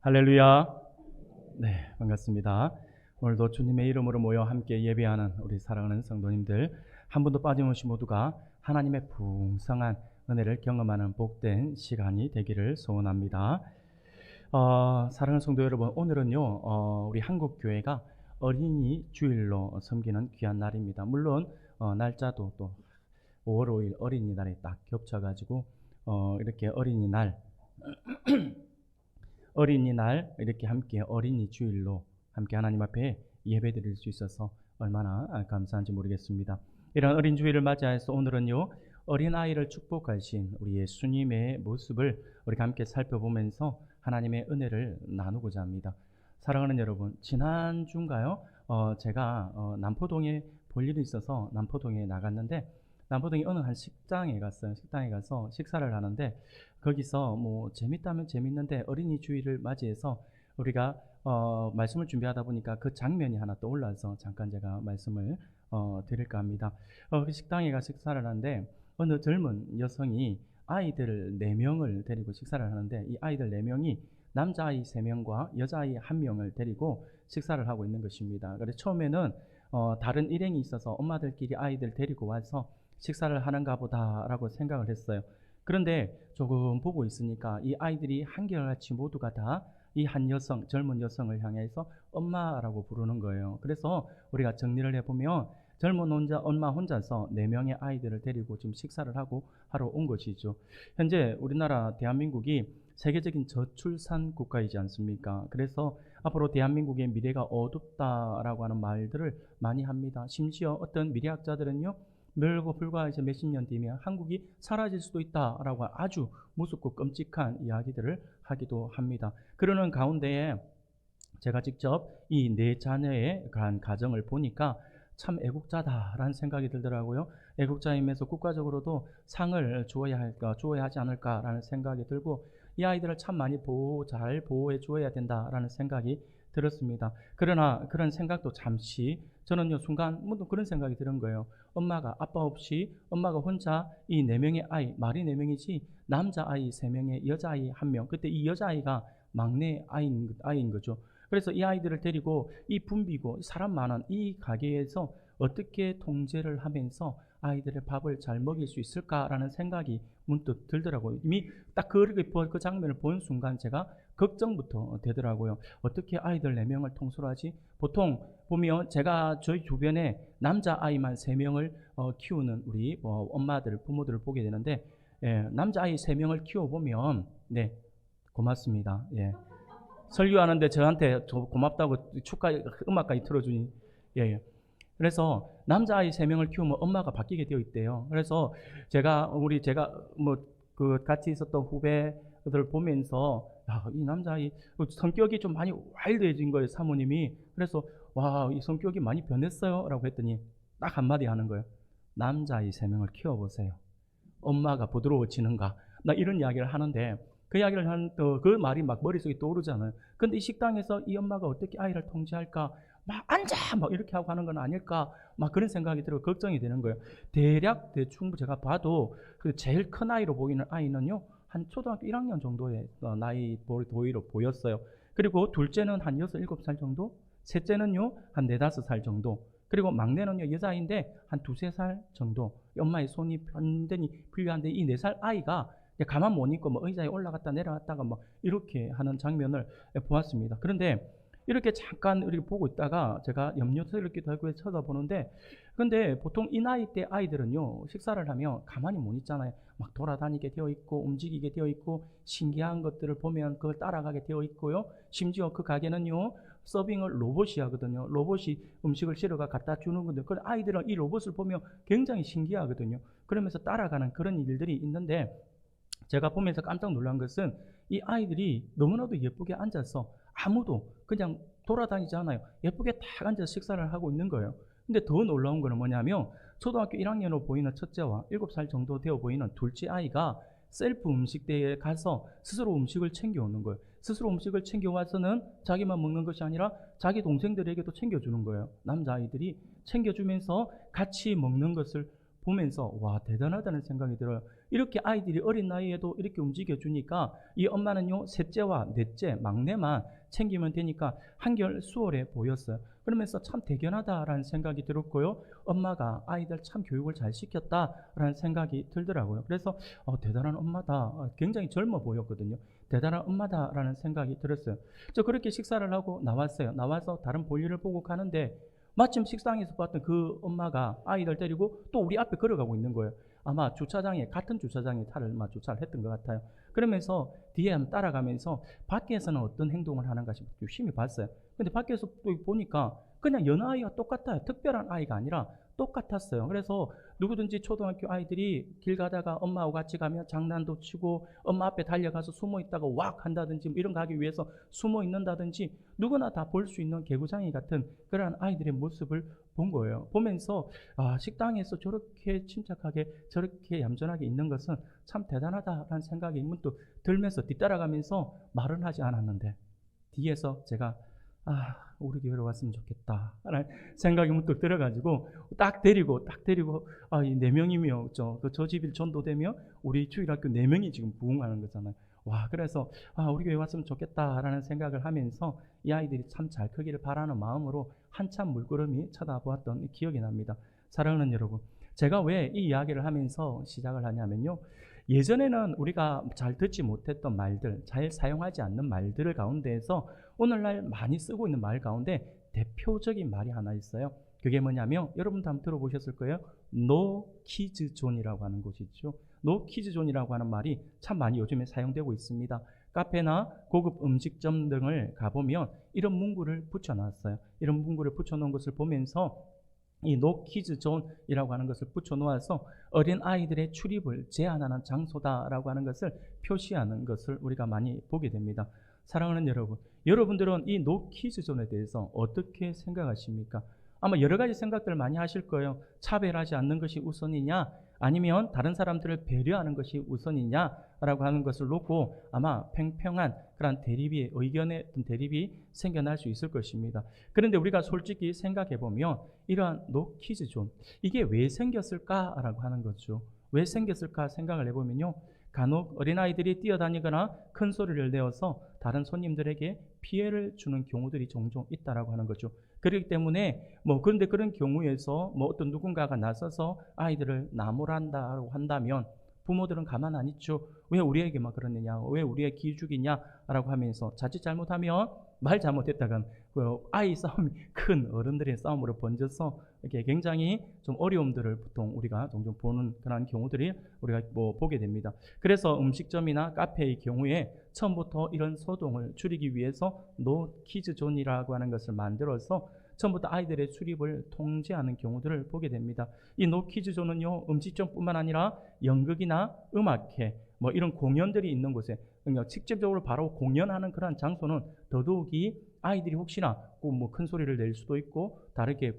할렐루야. 네, 반갑습니다. 오늘도 주님의 이름으로 모여 함께 예배하는 우리 사랑하는 성도님들, 한 분도 빠짐없이 모두가 하나님의 풍성한 은혜를 경험하는 복된 시간이 되기를 소원합니다. 사랑하는 성도 여러분, 오늘은요, 우리 한국교회가 어린이 주일로 섬기는 귀한 날입니다. 물론 날짜도 또 5월 5일 어린이날에 딱 겹쳐가지고 이렇게 어린이날 이렇게 함께 어린이 주일로 함께 하나님 앞에 예배드릴 수 있어서 얼마나 감사한지 모르겠습니다. 이런 어린 주일을 맞이해서 오늘은요, 어린아이를 축복하신 우리 예수님의 모습을 우리가 함께 살펴보면서 하나님의 은혜를 나누고자 합니다. 사랑하는 여러분, 지난주인가요? 제가 남포동에 볼 일이 있어서 남포동에 나갔는데, 남포동에 어느 한 식당에 갔어요. 식당에 가서 식사를 하는데, 거기서 뭐 재밌다면 재밌는데 어린이 주일을 맞이해서 우리가 말씀을 준비하다 보니까 그 장면이 하나 떠올라서 잠깐 제가 말씀을 드릴까 합니다. 그 식당에 가 식사를 하는데 어느 젊은 여성이 아이들 4명을 데리고 식사를 하는데, 이 아이들 4명이 남자아이 3명과 여자아이 1명을 데리고 식사를 하고 있는 것입니다. 그래서 처음에는 다른 일행이 있어서 엄마들끼리 아이들 데리고 와서 식사를 하는가 보다라고 생각을 했어요. 그런데 조금 보고 있으니까 이 아이들이 한결같이 모두가 다 이 한 여성, 젊은 여성을 향해서 엄마라고 부르는 거예요. 그래서 우리가 정리를 해보면 젊은 엄마 혼자서 4명의 아이들을 데리고 지금 식사를 하러 온 것이죠. 현재 우리나라 대한민국이 세계적인 저출산 국가이지 않습니까? 그래서 앞으로 대한민국의 미래가 어둡다라고 하는 말들을 많이 합니다. 심지어 어떤 미래학자들은요, 불과 이제 몇십 년 뒤면 한국이 사라질 수도 있다라고 아주 무섭고 끔찍한 이야기들을 하기도 합니다. 그러는 가운데에 제가 직접 이 4자녀의 그런 가정을 보니까 참 애국자다라는 생각이 들더라고요. 애국자임에서 국가적으로도 상을 주어야 하지 않을까라는 생각이 들고, 이 아이들을 참 많이 잘 보호해 주어야 된다라는 생각이 들었습니다. 그러나 그런 생각도 잠시 저는요, 순간 그런 생각이 드는 거예요. 엄마가 아빠 없이 엄마가 혼자 이 4명의 아이, 말이 4명이지 남자아이 3명에 여자아이 1명, 그때 이 여자아이가 막내 아이인 거죠. 그래서 이 아이들을 데리고 이 붐비고 사람 많은 이 가게에서 어떻게 통제를 하면서 아이들의 밥을 잘 먹일 수 있을까라는 생각이 문득 들더라고요. 이미 딱 그 장면을 본 순간 제가 걱정부터 되더라고요. 어떻게 아이들 4명을 통솔 하지? 보통 보면 제가 저희 주변에 남자아이만 3명을 키우는 우리 엄마들, 부모들을 보게 되는데, 남자아이 3명을 키워보면, 네, 고맙습니다. 예. 설교하는데 저한테 고맙다고 음악까지 틀어주니, 예. 그래서 남자아이 3명을 키우면 엄마가 바뀌게 되어 있대요. 그래서 제가 같이 있었던 후배들 보면서, 이 남자아이 성격이 좀 많이 와일드해진 거예요, 사모님이. 그래서 와, 이 성격이 많이 변했어요 라고 했더니 딱 한마디 하는 거예요. 남자아이 3명을 키워보세요. 엄마가 부드러워지는가? 나 이런 이야기를 하는데, 그 이야기를 그 말이 막 머릿속에 떠오르잖아요. 근데 이 식당에서 이 엄마가 어떻게 아이를 통제할까? 막 앉아! 막 이렇게 하고 하는 건 아닐까? 막 그런 생각이 들어 걱정이 되는 거예요. 대충 제가 봐도 그 제일 큰 아이로 보이는 아이는요, 한 초등학교 1학년 정도의 나이 보이로 보였어요. 그리고 둘째는 한 6, 7살 정도? 셋째는요, 한 4, 5살 정도. 그리고 막내는요, 여자인데 한 2, 3살 정도. 엄마의 손이 완전히 필요한데, 이 4살 아이가 가만 못 있고 의자에 올라갔다 내려갔다가 이렇게 하는 장면을 보았습니다. 그런데 이렇게 잠깐 이렇게 보고 있다가 제가 염려스럽기도 하고 쳐다보는데, 근데 보통 이 나이 때 아이들은요, 식사를 하면 가만히 못 있잖아요. 막 돌아다니게 되어 있고 움직이게 되어 있고 신기한 것들을 보면 그걸 따라가게 되어 있고요. 심지어 그 가게는요, 서빙을 로봇이 하거든요. 로봇이 음식을 실어가 갖다 주는 건데, 그 아이들은 이 로봇을 보면 굉장히 신기하거든요. 그러면서 따라가는 그런 일들이 있는데, 제가 보면서 깜짝 놀란 것은 이 아이들이 너무나도 예쁘게 앉아서 아무도 그냥 돌아다니지 않아요. 예쁘게 딱 앉아서 식사를 하고 있는 거예요. 근데 더 놀라운 거는 뭐냐면, 초등학교 1학년으로 보이는 첫째와 7살 정도 되어 보이는 둘째 아이가 셀프 음식대에 가서 스스로 음식을 챙겨오는 거예요. 스스로 음식을 챙겨와서는 자기만 먹는 것이 아니라 자기 동생들에게도 챙겨주는 거예요. 남자아이들이 챙겨주면서 같이 먹는 것을 보면서 와, 대단하다는 생각이 들어요. 이렇게 아이들이 어린 나이에도 이렇게 움직여주니까 이 엄마는요, 셋째와 넷째, 막내만 챙기면 되니까 한결 수월해 보였어요. 그러면서 참 대견하다라는 생각이 들었고요. 엄마가 아이들 참 교육을 잘 시켰다라는 생각이 들더라고요. 그래서 대단한 엄마다. 굉장히 젊어 보였거든요. 대단한 엄마다라는 생각이 들었어요. 저 그렇게 식사를 하고 나왔어요. 나와서 다른 볼일을 보고 가는데 마침 식당에서 봤던 그 엄마가 아이들 데리고 또 우리 앞에 걸어가고 있는 거예요. 아마 같은 주차장에 차를 주차를 했던 것 같아요. 그러면서 뒤에 한번 따라가면서 밖에서는 어떤 행동을 하는가 싶어 유심히 봤어요. 근데 밖에서 또 보니까 그냥 여느 아이와 똑같아요. 특별한 아이가 아니라 똑같았어요. 그래서 누구든지 초등학교 아이들이 길 가다가 엄마하고 같이 가면 장난도 치고 엄마 앞에 달려가서 숨어 있다가 왁 한다든지 이런 거 하기 위해서 숨어 있는다든지 누구나 다 볼 수 있는 개구장이 같은 그러한 아이들의 모습을 본 거예요. 보면서 식당에서 저렇게 침착하게 저렇게 얌전하게 있는 것은 참 대단하다라는 생각이 문득 들면서 뒤따라가면서 말은 하지 않았는데 뒤에서 제가 우리 교회로 왔으면 좋겠다 라는 생각이 문득 들어가지고 딱 데리고 이 4명이며 저 집이 전도되며 우리 주일학교 4명이 지금 부흥하는 거잖아요. 와, 그래서 우리 교회 왔으면 좋겠다라는 생각을 하면서 이 아이들이 참 잘 크기를 바라는 마음으로 한참 물끄러미 쳐다보았던 기억이 납니다. 사랑하는 여러분, 제가 왜 이 이야기를 하면서 시작을 하냐면요, 예전에는 우리가 잘 듣지 못했던 말들, 잘 사용하지 않는 말들을 가운데에서 오늘날 많이 쓰고 있는 말 가운데 대표적인 말이 하나 있어요. 그게 뭐냐면 여러분도 한번 들어보셨을 거예요. No Kids Zone이라고 하는 곳이 있죠. No Kids Zone이라고 하는 말이 참 많이 요즘에 사용되고 있습니다. 카페나 고급 음식점 등을 가보면 이런 문구를 붙여놨어요. 이런 문구를 붙여놓은 것을 보면서 이 No Kids Zone이라고 하는 것을 붙여놓아서 어린 아이들의 출입을 제한하는 장소다라고 하는 것을 표시하는 것을 우리가 많이 보게 됩니다. 사랑하는 여러분, 여러분들은 이 No Kids Zone에 대해서 어떻게 생각하십니까? 아마 여러 가지 생각들을 많이 하실 거예요. 차별하지 않는 것이 우선이냐, 아니면 다른 사람들을 배려하는 것이 우선이냐라고 하는 것을 놓고 아마 팽팽한 그런 의견의 대립이 생겨날 수 있을 것입니다. 그런데 우리가 솔직히 생각해 보면 이러한 No Kids Zone, 이게 왜 생겼을까라고 하는 거죠. 왜 생겼을까 생각을 해보면요, 간혹 어린아이들이 뛰어다니거나 큰 소리를 내어서 다른 손님들에게 피해를 주는 경우들이 종종 있다라고 하는 거죠. 그렇기 때문에 그런데 그런 경우에서 어떤 누군가가 나서서 아이들을 나무란다고 한다면 부모들은 가만 안 있죠. 왜 우리에게만 그러느냐, 왜 우리의 기죽이냐라고 하면서 자칫 잘못하면 말 잘못했다간 아이 싸움이 큰 어른들의 싸움으로 번져서 이렇게 굉장히 좀 어려움들을 보통 우리가 종종 보는 그런 경우들이 우리가 보게 됩니다. 그래서 음식점이나 카페의 경우에 처음부터 이런 소동을 줄이기 위해서 No Kids Zone이라고 하는 것을 만들어서 처음부터 아이들의 출입을 통제하는 경우들을 보게 됩니다. 이 No Kids Zone은요, 음식점뿐만 아니라 연극이나 음악회, 이런 공연들이 있는 곳에 직접적으로 바로 공연하는 그런 장소는 더더욱이 아이들이 혹시나 큰 소리를 낼 수도 있고 다르게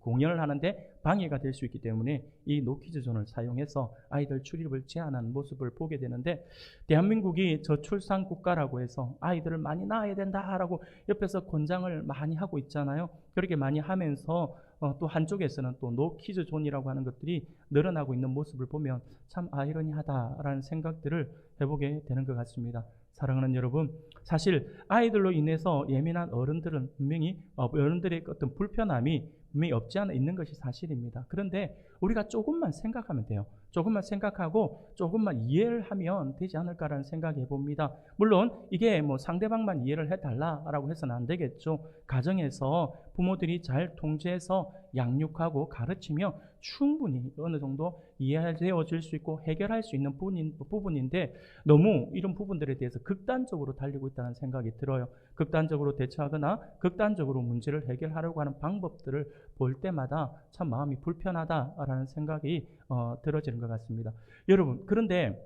공연을 하는데 방해가 될 수 있기 때문에 이 No Kids Zone을 사용해서 아이들 출입을 제한하는 모습을 보게 되는데, 대한민국이 저출산 국가라고 해서 아이들을 많이 낳아야 된다라고 옆에서 권장을 많이 하고 있잖아요. 그렇게 많이 하면서 또 한쪽에서는 또 No Kids Zone이라고 하는 것들이 늘어나고 있는 모습을 보면 참 아이러니하다라는 생각들을 해보게 되는 것 같습니다. 사랑하는 여러분, 사실 아이들로 인해서 예민한 어른들은 분명히 어른들의 어떤 불편함이 분명히 없지 않아 있는 것이 사실입니다. 그런데 우리가 조금만 생각하면 돼요. 조금만 생각하고 조금만 이해를 하면 되지 않을까라는 생각이 해봅니다. 물론 이게 상대방만 이해를 해달라라고 해서는 안 되겠죠. 가정에서 부모들이 잘 통제해서 양육하고 가르치면 충분히 어느 정도 이해되어질 수 있고 해결할 수 있는 부분인데 너무 이런 부분들에 대해서 극단적으로 달리고 있다는 생각이 들어요. 극단적으로 대처하거나 극단적으로 문제를 해결하려고 하는 방법들을 볼 때마다 참 마음이 불편하다라는 생각이 들어지는 것 같습니다. 여러분, 그런데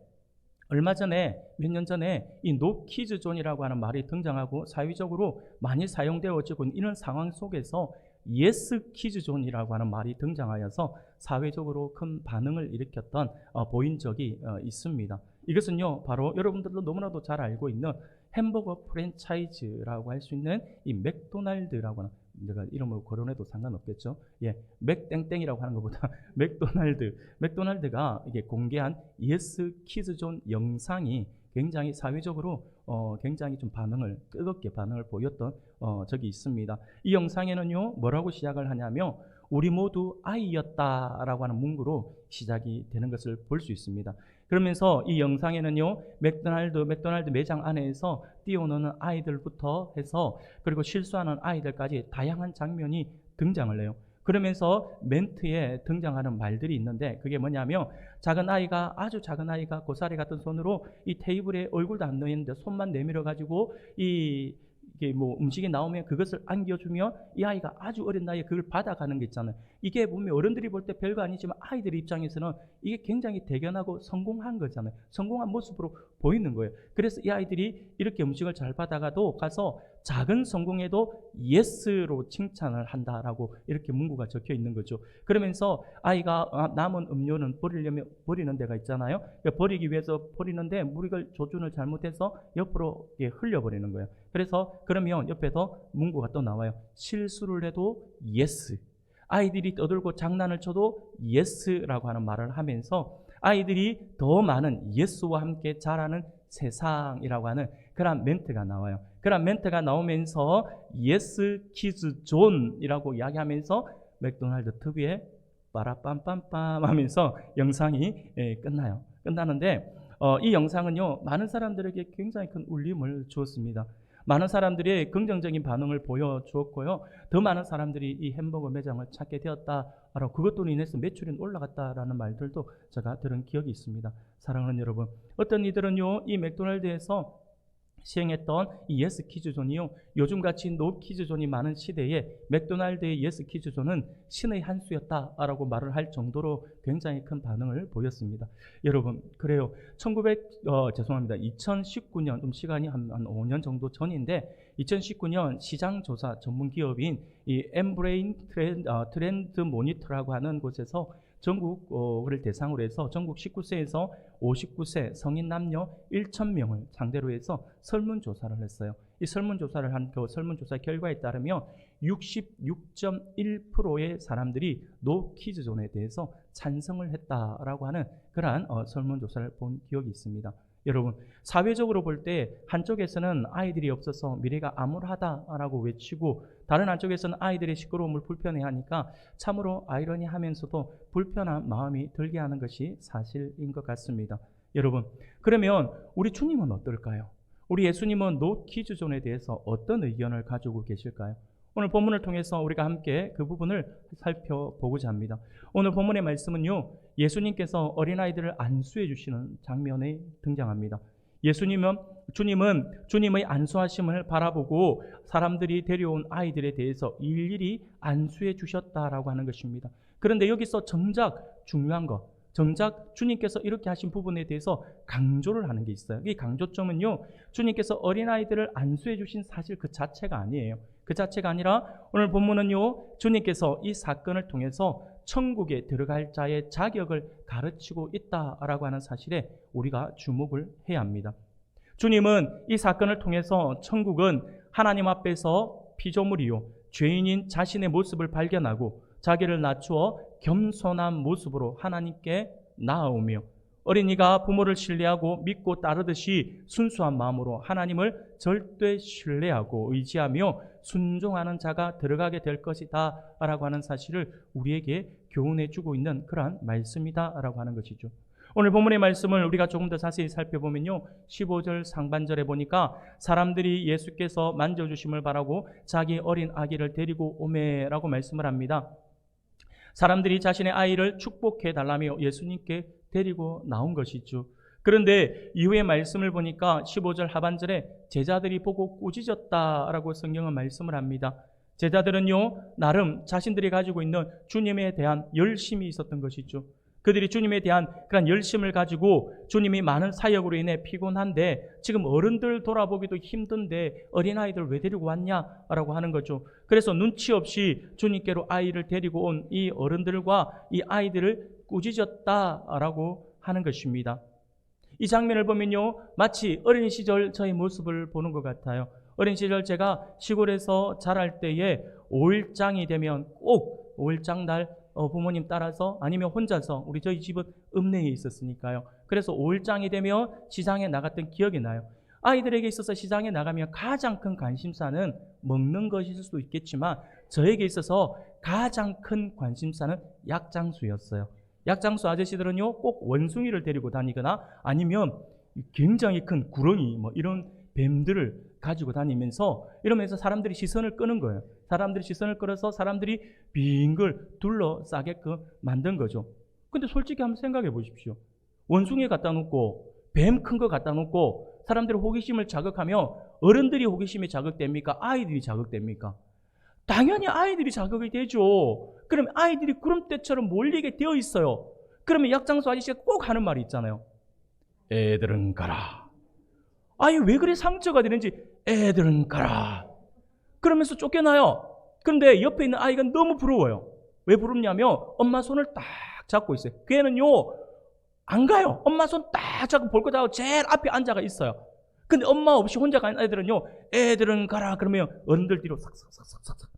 몇 년 전에 이 No Kids Zone이라고 하는 말이 등장하고 사회적으로 많이 사용되어지고 있는 이런 상황 속에서 Yes Kids Zone이라고 하는 말이 등장하여서 사회적으로 큰 반응을 일으켰던 보인 적이 있습니다. 이것은요, 바로 여러분들도 너무나도 잘 알고 있는 햄버거 프랜차이즈라고 할 수 있는 이 맥도날드라고 하는 내가 이름을 거론해도 상관없겠죠. 예, 맥땡땡이라고 하는 것보다 맥도날드가 이게 공개한 예스 키즈존 영상이 굉장히 사회적으로 굉장히 좀 뜨겁게 반응을 보였던 적이 있습니다. 이 영상에는요, 뭐라고 시작을 하냐면 우리 모두 아이였다라고 하는 문구로 시작이 되는 것을 볼 수 있습니다. 그러면서 이 영상에는요, 맥도날드 매장 안에서 뛰어노는 아이들부터 해서 그리고 실수하는 아이들까지 다양한 장면이 등장을 해요. 그러면서 멘트에 등장하는 말들이 있는데 그게 뭐냐면 아주 작은 아이가 고사리 같은 손으로 이 테이블에 얼굴도 안 넣었는데 손만 내밀어 가지고 이게 뭐 음식이 나오면 그것을 안겨주며 이 아이가 아주 어린 나이에 그걸 받아가는 게 있잖아요. 이게 보면 어른들이 볼 때 별거 아니지만 아이들 입장에서는 이게 굉장히 대견하고 성공한 거잖아요. 성공한 모습으로 보이는 거예요. 그래서 이 아이들이 이렇게 음식을 잘 받아가도 가서 작은 성공에도 예스로 칭찬을 한다라고 이렇게 문구가 적혀 있는 거죠. 그러면서 아이가 남은 음료는 버리는 데가 있잖아요. 버리기 위해서 버리는데 물을 조준을 잘못해서 옆으로 흘려버리는 거예요. 그래서 그러면 옆에서 문구가 또 나와요. 실수를 해도 예스. 아이들이 떠들고 장난을 쳐도 예스라고 하는 말을 하면서 아이들이 더 많은 예스와 함께 자라는 세상이라고 하는 그런 멘트가 나와요. 그런 멘트가 나오면서 예스 키즈 존이라고 이야기하면서 맥도날드 특유의 빠라빰빰빰 하면서 영상이 끝나는데 이 영상은요, 많은 사람들에게 굉장히 큰 울림을 주었습니다. 많은 사람들이 긍정적인 반응을 보여주었고요. 더 많은 사람들이 이 햄버거 매장을 찾게 되었다라고 그것으로 인해서 매출이 올라갔다라는 말들도 제가 들은 기억이 있습니다. 사랑하는 여러분, 어떤 이들은요, 이 맥도날드에서 시행했던 이 예스 키즈존이요, 요즘같이 노 키즈존이 많은 시대에 맥도날드의 예스 키즈존은 신의 한 수였다라고 말을 할 정도로 굉장히 큰 반응을 보였습니다. 여러분, 그래요. 2019년, 좀 시간이 한 5년 정도 전인데 2019년 시장조사 전문기업인 이 엠브레인 트렌드 모니터라고 하는 곳에서 전국을 대상으로 해서 전국 19세에서 59세 성인 남녀 1,000명을 상대로 해서 설문조사를 했어요. 이 설문조사를 한 그 설문조사 결과에 따르면 66.1%의 사람들이 노 키즈존에 대해서 찬성을 했다라고 하는 그러한 설문조사를 본 기억이 있습니다. 여러분, 사회적으로 볼 때 한쪽에서는 아이들이 없어서 미래가 암울하다라고 외치고 다른 한쪽에서는 아이들의 시끄러움을 불편해하니까 참으로 아이러니하면서도 불편한 마음이 들게 하는 것이 사실인 것 같습니다. 여러분, 그러면 우리 주님은 어떨까요? 우리 예수님은 노 키즈존에 대해서 어떤 의견을 가지고 계실까요? 오늘 본문을 통해서 우리가 함께 그 부분을 살펴보고자 합니다. 오늘 본문의 말씀은요, 예수님께서 어린아이들을 안수해 주시는 장면에 등장합니다. 주님은 주님의 안수하심을 바라보고 사람들이 데려온 아이들에 대해서 일일이 안수해 주셨다라고 하는 것입니다. 그런데 여기서 정작 중요한 것, 정작 주님께서 이렇게 하신 부분에 대해서 강조를 하는 게 있어요. 이 강조점은요, 주님께서 어린아이들을 안수해 주신 사실 그 자체가 아니에요. 그 자체가 아니라 오늘 본문은요, 주님께서 이 사건을 통해서 천국에 들어갈 자의 자격을 가르치고 있다라고 하는 사실에 우리가 주목을 해야 합니다. 주님은 이 사건을 통해서 천국은 하나님 앞에서 피조물이요, 죄인인 자신의 모습을 발견하고 자기를 낮추어 겸손한 모습으로 하나님께 나아오며 어린이가 부모를 신뢰하고 믿고 따르듯이 순수한 마음으로 하나님을 절대 신뢰하고 의지하며 순종하는 자가 들어가게 될 것이다 라고 하는 사실을 우리에게 교훈해 주고 있는 그러한 말씀이다 라고 하는 것이죠. 오늘 본문의 말씀을 우리가 조금 더 자세히 살펴보면요, 15절 상반절에 보니까 사람들이 예수께서 만져주심을 바라고 자기 어린 아기를 데리고 오매라고 말씀을 합니다. 사람들이 자신의 아이를 축복해 달라며 예수님께 데리고 나온 것이죠. 그런데 이후의 말씀을 보니까 15절 하반절에 제자들이 보고 꾸짖었다라고 성경은 말씀을 합니다. 제자들은요, 나름 자신들이 가지고 있는 주님에 대한 열심이 있었던 것이죠. 그들이 주님에 대한 그런 열심을 가지고 주님이 많은 사역으로 인해 피곤한데 지금 어른들 돌아보기도 힘든데 어린아이들 왜 데리고 왔냐라고 하는 거죠. 그래서 눈치 없이 주님께로 아이를 데리고 온 이 어른들과 이 아이들을 꾸짖었다라고 하는 것입니다. 이 장면을 보면요, 마치 어린 시절 저의 모습을 보는 것 같아요. 어린 시절 제가 시골에서 자랄 때에 5일장이 되면 꼭 5일장 날 부모님 따라서 아니면 혼자서 저희 집은 읍내에 있었으니까요. 그래서 5일장이 되면 시장에 나갔던 기억이 나요. 아이들에게 있어서 시장에 나가면 가장 큰 관심사는 먹는 것일 수도 있겠지만 저에게 있어서 가장 큰 관심사는 약장수였어요. 약장수 아저씨들은요 꼭 원숭이를 데리고 다니거나 아니면 굉장히 큰 구렁이 이런 뱀들을 가지고 다니면서 이러면서 사람들이 시선을 끄는 거예요. 사람들이 시선을 끌어서 사람들이 빙글 둘러싸게끔 만든 거죠. 근데 솔직히 한번 생각해 보십시오. 원숭이 갖다 놓고 뱀 큰 거 갖다 놓고 사람들의 호기심을 자극하며 어른들이 호기심이 자극됩니까? 아이들이 자극됩니까? 당연히 아이들이 자극이 되죠. 그러면 아이들이 구름대처럼 몰리게 되어 있어요. 그러면 약장수 아저씨가 꼭 하는 말이 있잖아요. 애들은 가라. 아니 왜 그래 상처가 되는지 애들은 가라. 그러면서 쫓겨나요. 그런데 옆에 있는 아이가 너무 부러워요. 왜 부럽냐면 엄마 손을 딱 잡고 있어요. 걔는요 안 가요. 엄마 손 딱 잡고 볼 것 하고 제일 앞에 앉아가 있어요. 근데 엄마 없이 혼자 가는 아이들은요 애들은 가라 그러면 어른들 뒤로 삭삭삭삭삭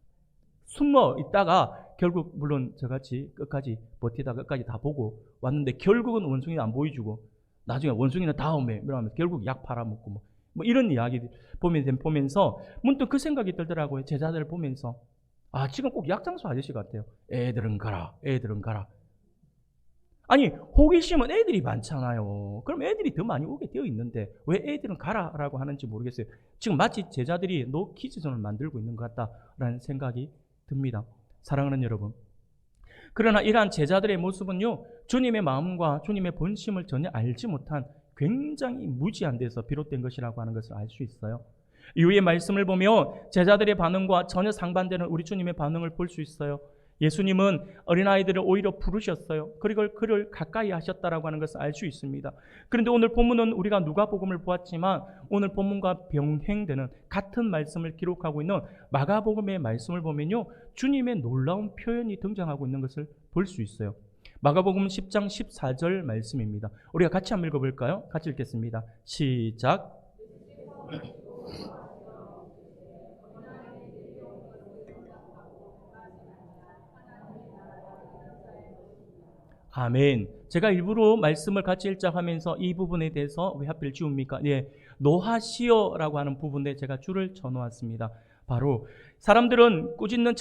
숨어 있다가 결국 물론 저같이 끝까지 버티다가 끝까지 다 보고 왔는데 결국은 원숭이는 안 보여주고 나중에 원숭이는 다음에 이러면서 결국 약 팔아먹고 뭐 이런 이야기 보면서 문득 그 생각이 들더라고요. 제자들을 보면서 지금 꼭 약장수 아저씨 같아요. 애들은 가라 애들은 가라. 아니 호기심은 애들이 많잖아요. 그럼 애들이 더 많이 오게 되어 있는데 왜 애들은 가라라고 하는지 모르겠어요. 지금 마치 제자들이 노 키즈존을 만들고 있는 것 같다라는 생각이 듭니다. 사랑하는 여러분, 그러나 이러한 제자들의 모습은요 주님의 마음과 주님의 본심을 전혀 알지 못한 굉장히 무지한 데서 비롯된 것이라고 하는 것을 알 수 있어요. 이후의 말씀을 보면 제자들의 반응과 전혀 상반되는 우리 주님의 반응을 볼 수 있어요. 예수님은 어린아이들을 오히려 부르셨어요. 그리고 그를 가까이 하셨다라고 하는 것을 알 수 있습니다. 그런데 오늘 본문은 우리가 누가복음을 보았지만 오늘 본문과 병행되는 같은 말씀을 기록하고 있는 마가복음의 말씀을 보면요 주님의 놀라운 표현이 등장하고 있는 것을 볼 수 있어요. 마가복음 10장 14절 말씀입니다. 우리가 같이 한번 읽어볼까요? 같이 읽겠습니다. 시작. 아멘. 제가 일부러 말씀을 같이 읽자하면서 이 부분에 대해서 왜 하필 지웁니까? 노하시어라고 하는 부분에 제가 줄을 쳐놓았습니다. 바로 사람들을 꾸짖는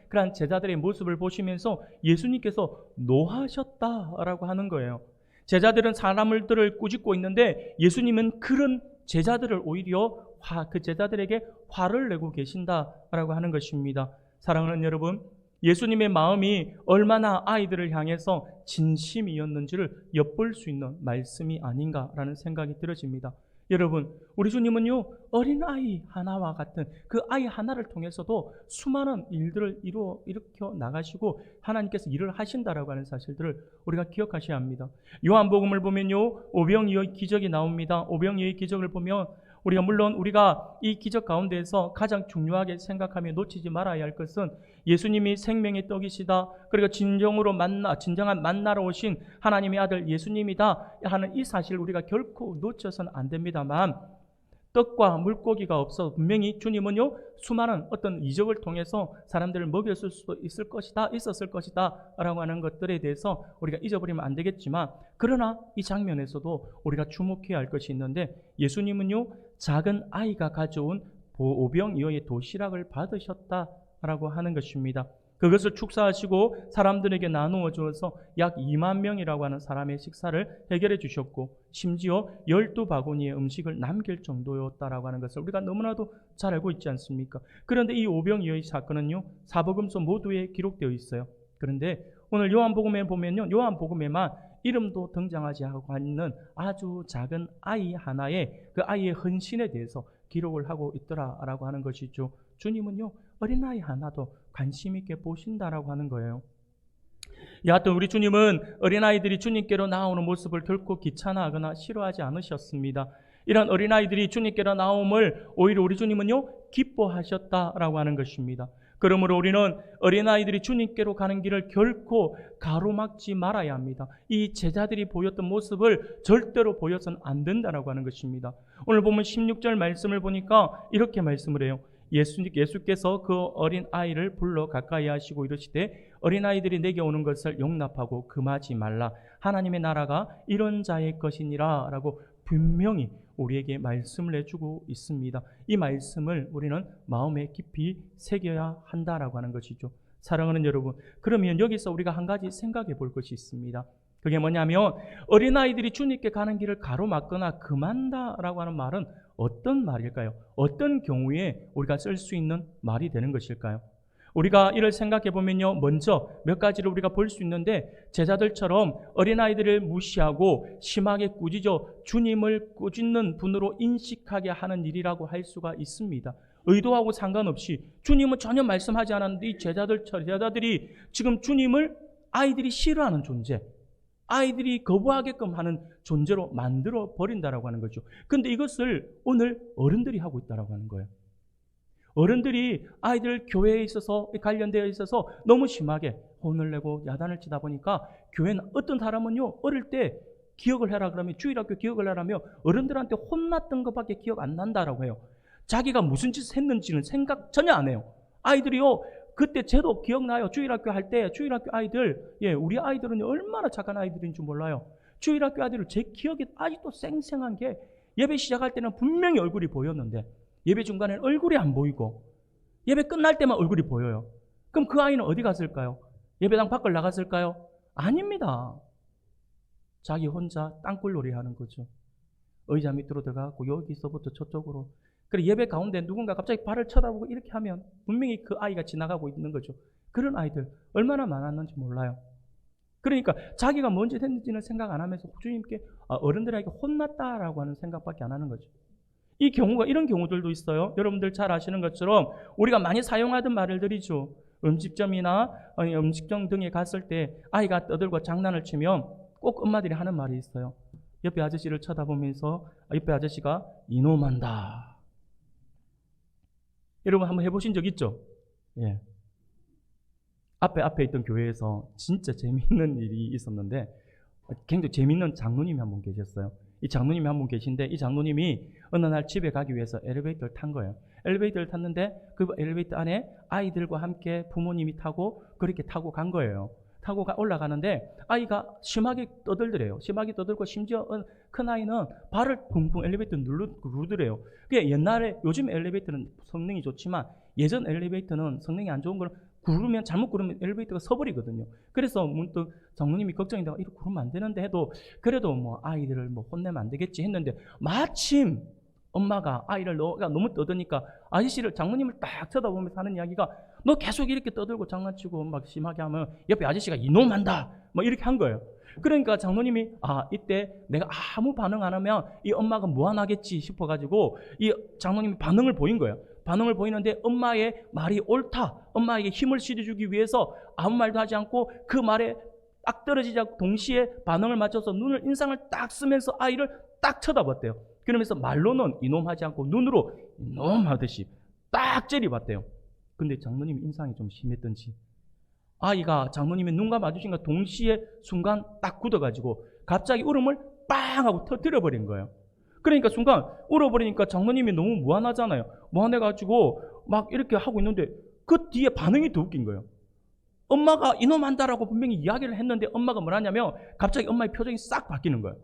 그런 제자들의 모습을 보시면서 예수님께서 노하셨다라고 하는 거예요. 제자들은 사람들을 꾸짖고 있는데 예수님은 그런 제자들을 오히려 그 제자들에게 화를 내고 계신다라고 하는 것입니다. 사랑하는 여러분, 예수님의 마음이 얼마나 아이들을 향해서 진심이었는지를 엿볼 수 있는 말씀이 아닌가라는 생각이 들어집니다. 여러분, 우리 주님은요 어린아이 하나와 같은 그 아이 하나를 통해서도 수많은 일들을 일으켜 나가시고 하나님께서 일을 하신다라고 하는 사실들을 우리가 기억하셔야 합니다. 요한복음을 보면요 오병이어의 기적이 나옵니다. 오병이어의 기적을 보면 우리가 이 기적 가운데에서 가장 중요하게 생각하며 놓치지 말아야 할 것은 예수님이 생명의 떡이시다. 그리고 진정한 만나러 오신 하나님의 아들 예수님이다 하는 이 사실을 우리가 결코 놓쳐서는 안 됩니다만 떡과 물고기가 없어 분명히 주님은요 수많은 어떤 이적을 통해서 사람들을 먹였을 수도 있었을 것이다 라고 하는 것들에 대해서 우리가 잊어버리면 안 되겠지만 그러나 이 장면에서도 우리가 주목해야 할 것이 있는데 예수님은요 작은 아이가 가져온 오병이어의 도시락을 받으셨다라고 하는 것입니다. 그것을 축사하시고 사람들에게 나누어 주어서 약 2만 명이라고 하는 사람의 식사를 해결해 주셨고 심지어 12바구니의 음식을 남길 정도였다라고 하는 것을 우리가 너무나도 잘 알고 있지 않습니까? 그런데 이 오병이어의 사건은요 사복음서 모두에 기록되어 있어요. 그런데 오늘 요한복음에 보면요 요한복음에만 이름도 등장하지 않고 있는 아주 작은 아이 하나의 그 아이의 헌신에 대해서 기록을 하고 있더라라고 하는 것이죠. 주님은요 어린아이 하나도 관심 있게 보신다라고 하는 거예요. 여하튼 우리 주님은 어린아이들이 주님께로 나오는 모습을 결코 귀찮아하거나 싫어하지 않으셨습니다. 이런 어린아이들이 주님께로 나옴을 오히려 우리 주님은요 기뻐하셨다라고 하는 것입니다. 그러므로 우리는 어린아이들이 주님께로 가는 길을 결코 가로막지 말아야 합니다. 이 제자들이 보였던 모습을 절대로 보여서는 안 된다라고 하는 것입니다. 오늘 보면 16절 말씀을 보니까 이렇게 말씀을 해요. 예수께서 그 어린아이를 불러 가까이 하시고 이르시되 어린아이들이 내게 오는 것을 용납하고 금하지 말라. 하나님의 나라가 이런 자의 것이니라 라고 분명히 우리에게 말씀을 해주고 있습니다. 이 말씀을 우리는 마음에 깊이 새겨야 한다라고 하는 것이죠. 사랑하는 여러분, 그러면 여기서 우리가 한 가지 생각해 볼 것이 있습니다. 그게 뭐냐면 어린아이들이 주님께 가는 길을 가로막거나 금한다라고 하는 말은 어떤 말일까요? 어떤 경우에 우리가 쓸 수 있는 말이 되는 것일까요? 우리가 이를 생각해 보면요, 먼저 몇 가지를 우리가 볼 수 있는데 제자들처럼 어린아이들을 무시하고 심하게 꾸짖어 주님을 꾸짖는 분으로 인식하게 하는 일이라고 할 수가 있습니다. 의도하고 상관없이 주님은 전혀 말씀하지 않았는데 이 제자들이 지금 주님을 아이들이 싫어하는 존재, 아이들이 거부하게끔 하는 존재로 만들어 버린다라고 하는 거죠. 근데 이것을 오늘 어른들이 하고 있다라고 하는 거예요. 어른들이 아이들 교회에 있어서 관련되어 있어서 너무 심하게 혼을 내고 야단을 치다 보니까 교회는 어떤 사람은요, 어릴 때 기억을 해라 그러면 주일학교 기억을 하라며 어른들한테 혼났던 것밖에 기억 안 난다라고 해요. 자기가 무슨 짓을 했는지는 생각 전혀 안 해요. 아이들이요, 그때 저도 기억나요. 주일학교 할 때 주일학교 아이들, 우리 아이들은 얼마나 착한 아이들인 줄 몰라요. 주일학교 아이들을 제 기억에 아직도 생생한 게 예배 시작할 때는 분명히 얼굴이 보였는데 예배 중간에는 얼굴이 안 보이고 예배 끝날 때만 얼굴이 보여요. 그럼 그 아이는 어디 갔을까요? 예배당 밖을 나갔을까요? 아닙니다. 자기 혼자 땅굴놀이 하는 거죠. 의자 밑으로 들어가고 여기서부터 저쪽으로. 그래 예배 가운데 누군가 갑자기 발을 쳐다보고 이렇게 하면 분명히 그 아이가 지나가고 있는 거죠. 그런 아이들 얼마나 많았는지 몰라요. 그러니까 자기가 뭔 짓 했는지는 생각 안 하면서 주님께 어른들에게 혼났다라고 하는 생각밖에 안 하는 거죠. 이런 경우들도 있어요. 여러분들 잘 아시는 것처럼 우리가 많이 사용하던 말들이죠. 음식점이나 음식점 등에 갔을 때 아이가 떠들고 장난을 치면 꼭 엄마들이 하는 말이 있어요. 옆에 아저씨를 쳐다보면서 옆에 아저씨가 이놈한다. 여러분 한번 해보신 적 있죠? 예. 앞에 있던 교회에서 진짜 재미있는 일이 있었는데 굉장히 재미있는 장로님이 한 분 계셨어요. 이 장로님이 한 분 계신데 이 장로님이 어느 날 집에 가기 위해서 엘리베이터를 탄 거예요. 엘리베이터를 탔는데 그 엘리베이터 안에 아이들과 함께 부모님이 타고 그렇게 타고 간 거예요. 타고 올라가는데 아이가 심하게 떠들더래요. 심하게 떠들고 심지어 큰 아이는 발을 붕붕 엘리베이터 누르더래요. 그게 옛날에 요즘 엘리베이터는 성능이 좋지만 예전 엘리베이터는 성능이 안 좋은 걸 잘못 구르면 엘리베이터가 서버리거든요. 그래서 문득 장로님이 걱정이 되고 이렇게 구르면 안 되는데 해도 그래도 뭐 아이들을 뭐 혼내면 안 되겠지 했는데 마침 엄마가 아이를 너무 떠드니까 장로님을 딱 쳐다보면서 하는 이야기가 너 계속 이렇게 떠들고 장난치고 막 심하게 하면 옆에 아저씨가 이놈한다 뭐 이렇게 한 거예요. 그러니까 장로님이 이때 내가 아무 반응 안 하면 이 엄마가 무안하겠지 싶어가지고 이 장로님이 반응을 보인 거예요. 반응을 보이는데 엄마의 말이 옳다, 엄마에게 힘을 실어주기 위해서 아무 말도 하지 않고 그 말에 딱 떨어지지 않고 동시에 반응을 맞춰서 인상을 딱 쓰면서 아이를 딱 쳐다봤대요. 그러면서 말로는 이놈하지 않고 눈으로 이놈하듯이 딱 째려봤대요. 근데 장로님 인상이 좀 심했던지 아이가 장로님의 눈과 마주친과 동시에 순간 딱 굳어가지고 갑자기 울음을 빵 하고 터뜨려버린 거예요. 그러니까 순간 울어버리니까 장로님이 너무 무안하잖아요. 무안해가지고 막 이렇게 하고 있는데 그 뒤에 반응이 더 웃긴 거예요. 엄마가 이놈한다라고 분명히 이야기를 했는데 엄마가 뭐라냐면 갑자기 엄마의 표정이 싹 바뀌는 거예요.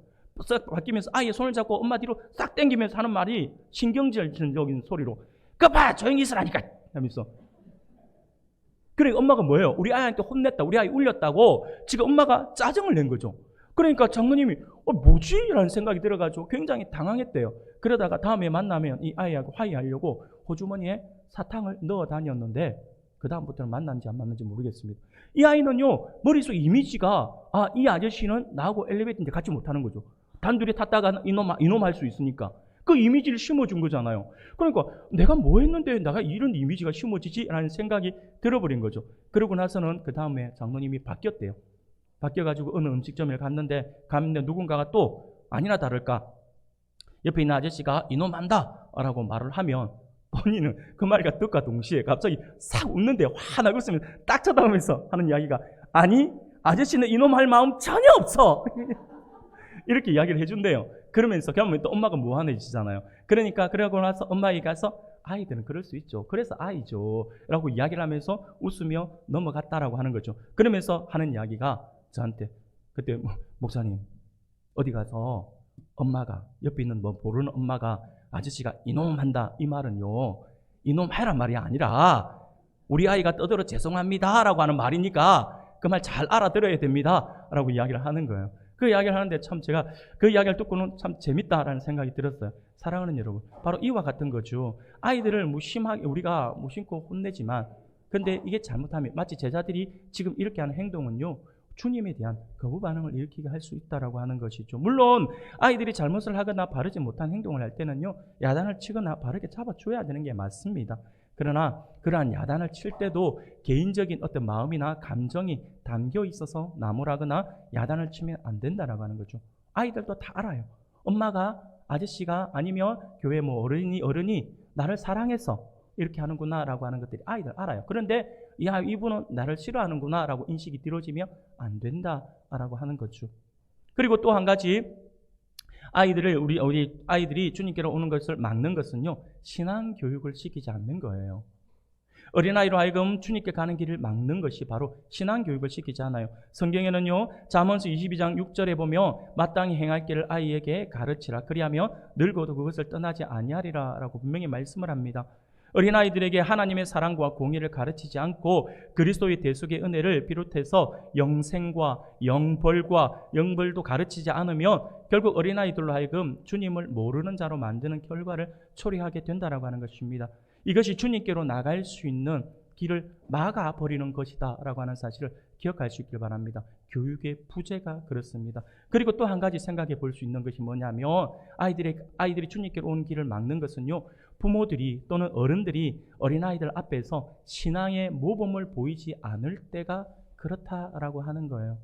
싹 바뀌면서 아이의 손을 잡고 엄마 뒤로 싹 당기면서 하는 말이 신경질적인 소리로 그거 봐 조용히 있으라니까 하면서 그러니까 엄마가 뭐예요? 우리 아이한테 혼냈다, 우리 아이 울렸다고 지금 엄마가 짜증을 낸 거죠. 그러니까 장로님이 뭐지? 라는 생각이 들어가지고 굉장히 당황했대요. 그러다가 다음에 만나면 이 아이하고 화해하려고 호주머니에 사탕을 넣어 다녔는데 그 다음부터는 만났는지 안 만났는지 모르겠습니다. 이 아이는요 머릿속 이미지가 이 아저씨는 나하고 엘리베이터인데 같이 못하는 거죠. 단둘이 탔다가 이놈 할 수 있으니까 그 이미지를 심어준 거잖아요. 그러니까 내가 뭐 했는데 내가 이런 이미지가 심어지지? 라는 생각이 들어버린 거죠. 그러고 나서는 그 다음에 장로님이 바뀌었대요. 바뀌어가지고 어느 음식점에 갔는데 누군가가 또 아니나 다를까 옆에 있는 아저씨가 이놈한다 라고 말을 하면 본인은 그 말과 뜻과 동시에 갑자기 싹 웃는데 화나고 있으면 딱 쳐다보면서 하는 이야기가, 아니 아저씨는 이놈 할 마음 전혀 없어. 이렇게 이야기를 해준대요. 그러면서 그러면 또 엄마가 무한해지잖아요. 그러니까 그러고 나서 엄마에게 가서, 아이들은 그럴 수 있죠. 그래서 아이죠. 라고 이야기를 하면서 웃으며 넘어갔다라고 하는 거죠. 그러면서 하는 이야기가 저한테, 그때 목사님 어디 가서 엄마가, 옆에 있는 뭐 모르는 엄마가 아저씨가 이놈 한다 이 말은요, 이놈 해란 말이 아니라 우리 아이가 떠들어 죄송합니다 라고 하는 말이니까 그 말 잘 알아들어야 됩니다 라고 이야기를 하는 거예요. 그 이야기를 하는데 참 제가 그 이야기를 듣고는 참 재밌다라는 생각이 들었어요. 사랑하는 여러분, 바로 이와 같은 거죠. 아이들을 무심하게 우리가 무심코 혼내지만, 근데 이게 잘못하면 마치 제자들이 지금 이렇게 하는 행동은요, 주님에 대한 거부 반응을 일으키게 할 수 있다라고 하는 것이죠. 물론 아이들이 잘못을 하거나 바르지 못한 행동을 할 때는요, 야단을 치거나 바르게 잡아줘야 되는 게 맞습니다. 그러나 그러한 야단을 칠 때도 개인적인 어떤 마음이나 감정이 담겨 있어서 나무라거나 야단을 치면 안 된다라고 하는 거죠. 아이들도 다 알아요. 엄마가, 아저씨가, 아니면 교회 뭐 어른이 나를 사랑해서 이렇게 하는구나라고 하는 것들이 아이들 알아요. 그런데 야, 이분은 나를 싫어하는구나라고 인식이 들어지면 안 된다라고 하는 거죠. 그리고 또 한 가지, 우리 아이들이 주님께로 오는 것을 막는 것은요, 신앙 교육을 시키지 않는 거예요. 어린아이로 하여금 주님께 가는 길을 막는 것이 바로 신앙 교육을 시키지 않아요. 성경에는요, 잠언서 22장 6절에 보면 마땅히 행할 길을 아이에게 가르치라. 그리하면 늙어도 그것을 떠나지 아니하리라 라고 분명히 말씀을 합니다. 어린아이들에게 하나님의 사랑과 공의를 가르치지 않고 그리스도의 대속의 은혜를 비롯해서 영생과 영벌과 영벌도 가르치지 않으면 결국 어린아이들로 하여금 주님을 모르는 자로 만드는 결과를 초래하게 된다라고 하는 것입니다. 이것이 주님께로 나갈 수 있는 길을 막아버리는 것이다 라고 하는 사실을 기억할 수 있길 바랍니다. 교육의 부재가 그렇습니다. 그리고 또 한 가지 생각해 볼 수 있는 것이 뭐냐면, 아이들이 주님께로 오는 길을 막는 것은요, 부모들이 또는 어른들이 어린아이들 앞에서 신앙의 모범을 보이지 않을 때가 그렇다라고 하는 거예요.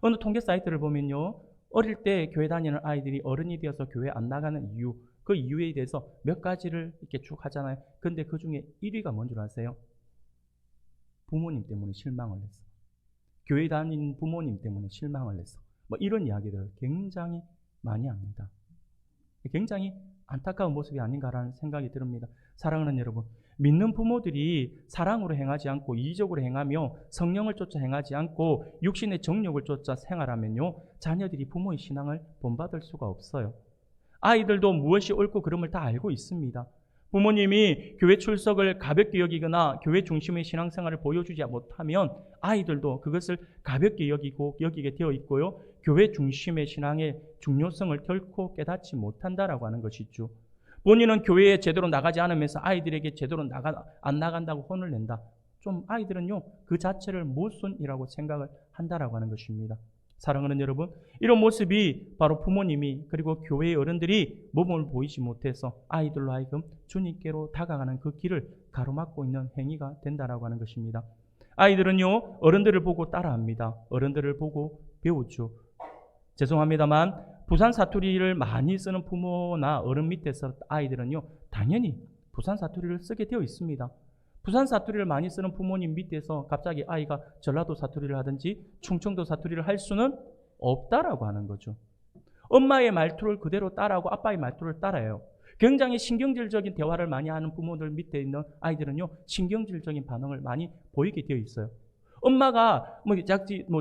어느 통계 사이트를 보면요, 어릴 때 교회 다니는 아이들이 어른이 되어서 교회 안 나가는 이유, 그 이유에 대해서 몇 가지를 이렇게 쭉 하잖아요. 근데 그 중에 1위가 뭔 줄 아세요? 부모님 때문에 실망을 했어. 교회 다니는 부모님 때문에 실망을 했어. 뭐 이런 이야기들을 굉장히 많이 합니다. 굉장히 안타까운 모습이 아닌가라는 생각이 듭니다. 사랑하는 여러분, 믿는 부모들이 사랑으로 행하지 않고 이기적으로 행하며 성령을 쫓아 행하지 않고 육신의 정욕을 쫓아 생활하면요, 자녀들이 부모의 신앙을 본받을 수가 없어요. 아이들도 무엇이 옳고 그름을 다 알고 있습니다. 부모님이 교회 출석을 가볍게 여기거나 교회 중심의 신앙생활을 보여주지 못하면 아이들도 그것을 가볍게 여기게 되어 있고요, 교회 중심의 신앙의 중요성을 결코 깨닫지 못한다라고 하는 것이죠. 본인은 교회에 제대로 나가지 않으면서 아이들에게 제대로 안 나간다고 혼을 낸다. 좀 아이들은요, 그 자체를 모순이라고 생각을 한다라고 하는 것입니다. 사랑하는 여러분, 이런 모습이 바로 부모님이 그리고 교회의 어른들이 모범을 보이지 못해서 아이들로 하여금 주님께로 다가가는 그 길을 가로막고 있는 행위가 된다라고 하는 것입니다. 아이들은요, 어른들을 보고 따라합니다. 어른들을 보고 배우죠. 죄송합니다만 부산 사투리를 많이 쓰는 부모나 어른 밑에서 아이들은요, 당연히 부산 사투리를 쓰게 되어 있습니다. 부산 사투리를 많이 쓰는 부모님 밑에서 갑자기 아이가 전라도 사투리를 하든지 충청도 사투리를 할 수는 없다라고 하는 거죠. 엄마의 말투를 그대로 따라하고 아빠의 말투를 따라해요. 굉장히 신경질적인 대화를 많이 하는 부모들 밑에 있는 아이들은요, 신경질적인 반응을 많이 보이게 되어 있어요. 엄마가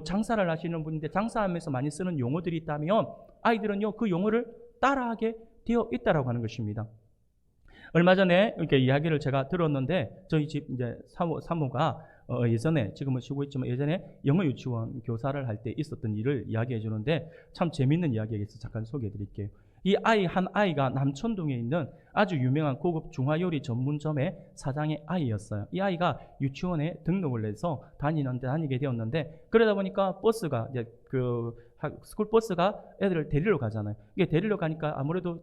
장사를 하시는 분인데 장사하면서 많이 쓰는 용어들이 있다면 아이들은요, 그 용어를 따라하게 되어 있다라고 하는 것입니다. 얼마 전에 이렇게 이야기를 제가 들었는데, 저희 집 이제 사모가 예전에, 지금은 쉬고 있지만 예전에 영어 유치원 교사를 할 때 있었던 일을 이야기해 주는데 참 재밌는 이야기가 있어서 잠깐 소개해 드릴게요. 한 아이가 남천동에 있는 아주 유명한 고급 중화요리 전문점의 사장의 아이였어요. 이 아이가 유치원에 등록을 해서 다니게 되었는데, 그러다 보니까 버스가 이제 스쿨 버스가 애들을 데리러 가잖아요. 이게 데리러 가니까 아무래도